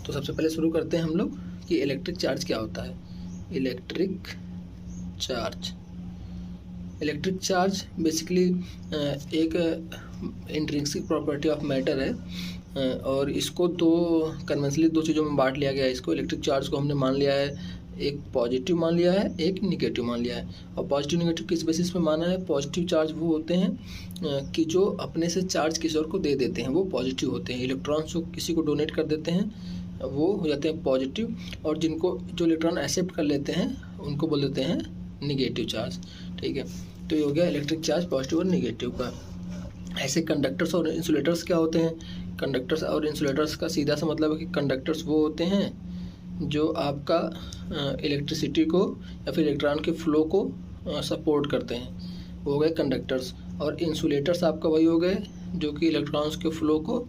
तो सबसे पहले शुरू करते हैं हम लोग कि इलेक्ट्रिक चार्ज क्या होता है। इलेक्ट्रिक चार्ज बेसिकली एक इंट्रिंसिक प्रॉपर्टी ऑफ मैटर है और इसको कन्वेंशनली दो चीज़ों में बांट लिया गया है। इसको इलेक्ट्रिक चार्ज को हमने मान लिया है, एक पॉजिटिव मान लिया है, एक निगेटिव मान लिया है। और पॉजिटिव निगेटिव किस बेसिस पे माना है? पॉजिटिव चार्ज वो होते हैं कि जो अपने से चार्ज किसी और को दे देते हैं, वो पॉजिटिव होते हैं। इलेक्ट्रॉन्स जो किसी को डोनेट कर देते हैं वो हो जाते हैं पॉजिटिव, और जो इलेक्ट्रॉन एक्सेप्ट कर लेते हैं उनको बोल देते हैं निगेटिव चार्ज। ठीक है, तो ये हो गया इलेक्ट्रिक चार्ज पॉजिटिव और निगेटिव का। ऐसे कंडक्टर्स और इंसुलेटर्स क्या होते हैं? कंडक्टर्स और इंसुलेटर्स का सीधा सा मतलब है कि कंडक्टर्स वो होते हैं जो आपका इलेक्ट्रिसिटी को या फिर इलेक्ट्रॉन के फ्लो को सपोर्ट करते हैं, वो हो गए कंडक्टर्स। और इंसुलेटर्स आपका वही हो गए जो कि इलेक्ट्रॉन्स के फ्लो को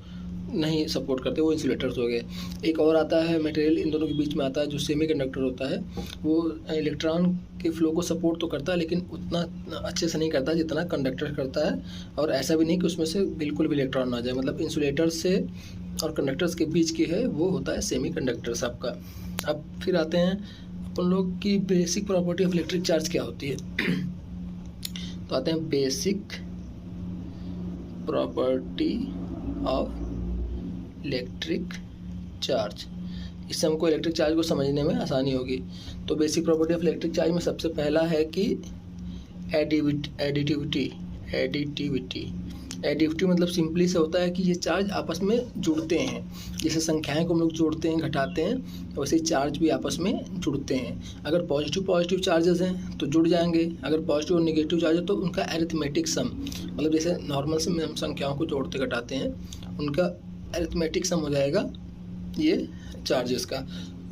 नहीं सपोर्ट करते, वो इंसुलेटर्स हो गए। एक और आता है मटेरियल इन दोनों के बीच में आता है जो सेमीकंडक्टर होता है। वो इलेक्ट्रॉन के फ्लो को सपोर्ट तो करता है लेकिन उतना अच्छे से नहीं करता जितना कंडक्टर करता है, और ऐसा भी नहीं कि उसमें से बिल्कुल भी इलेक्ट्रॉन ना जाए। मतलब इंसुलेटर्स से और कंडक्टर्स के बीच की है वो होता है सेमीकंडक्टर्स आपका। अब फिर आते हैं अपन लोग की basic property of electric charge क्या होती है। तो आते हैं basic property of electric charge. इससे हमको इलेक्ट्रिक चार्ज को समझने में आसानी होगी। तो basic property of electric charge में सबसे पहला है कि एडिटिविटी मतलब सिंपली से होता है कि ये चार्ज आपस में जुड़ते हैं। जैसे संख्याएं को हम लोग जोड़ते हैं, घटाते हैं, वैसे ही चार्ज भी आपस में जुड़ते हैं। अगर पॉजिटिव चार्जेस हैं तो जुड़ जाएंगे, अगर पॉजिटिव और निगेटिव चार्ज है तो उनका अरिथमेटिक सम, मतलब जैसे नॉर्मल से हम संख्याओं को जोड़ते घटाते हैं, उनका अरिथमेटिक सम हो जाएगा ये चार्जेस का।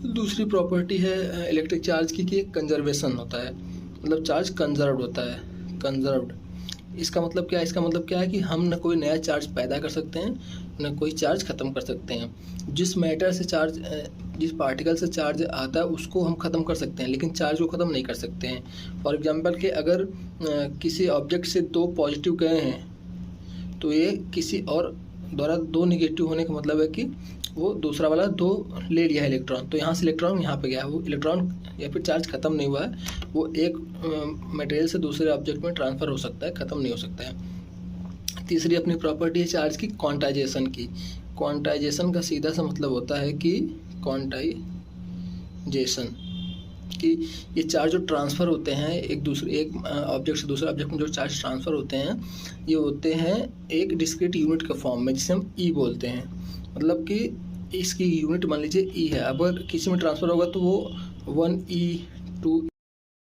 दूसरी प्रॉपर्टी है इलेक्ट्रिक चार्ज की कि कंजर्वेशन होता है, मतलब चार्ज कंजर्व्ड होता है। कंजर्व्ड इसका मतलब क्या है? इसका मतलब क्या है कि हम न कोई नया चार्ज पैदा कर सकते हैं, न कोई चार्ज ख़त्म कर सकते हैं। जिस मैटर से चार्ज, जिस पार्टिकल से चार्ज आता है उसको हम ख़त्म कर सकते हैं, लेकिन चार्ज को ख़त्म नहीं कर सकते हैं। फॉर एग्जांपल कि अगर किसी ऑब्जेक्ट से 2 पॉजिटिव गए हैं तो ये किसी और द्वारा 2 निगेटिव होने का मतलब है कि वो दूसरा वाला 2 ले लिया है इलेक्ट्रॉन, तो यहाँ से इलेक्ट्रॉन यहाँ पे गया है, वो इलेक्ट्रॉन या फिर चार्ज ख़त्म नहीं हुआ है, वो एक मटेरियल से दूसरे ऑब्जेक्ट में ट्रांसफ़र हो सकता है, ख़त्म नहीं हो सकता है। तीसरी अपनी प्रॉपर्टी है चार्ज की क्वांटाइजेशन की। क्वांटाइजेशन का सीधा सा मतलब होता है कि क्वांटाइजेशन कि ये चार्ज जो ट्रांसफ़र होते हैं एक ऑब्जेक्ट से दूसरे ऑब्जेक्ट में, जो चार्ज ट्रांसफ़र होते हैं ये होते हैं एक डिस्क्रीट यूनिट के फॉर्म में, जिसे हम ई बोलते हैं। मतलब कि इसकी यूनिट मान लीजिए ई है, अगर किसी में ट्रांसफ़र होगा तो वो 1 E 2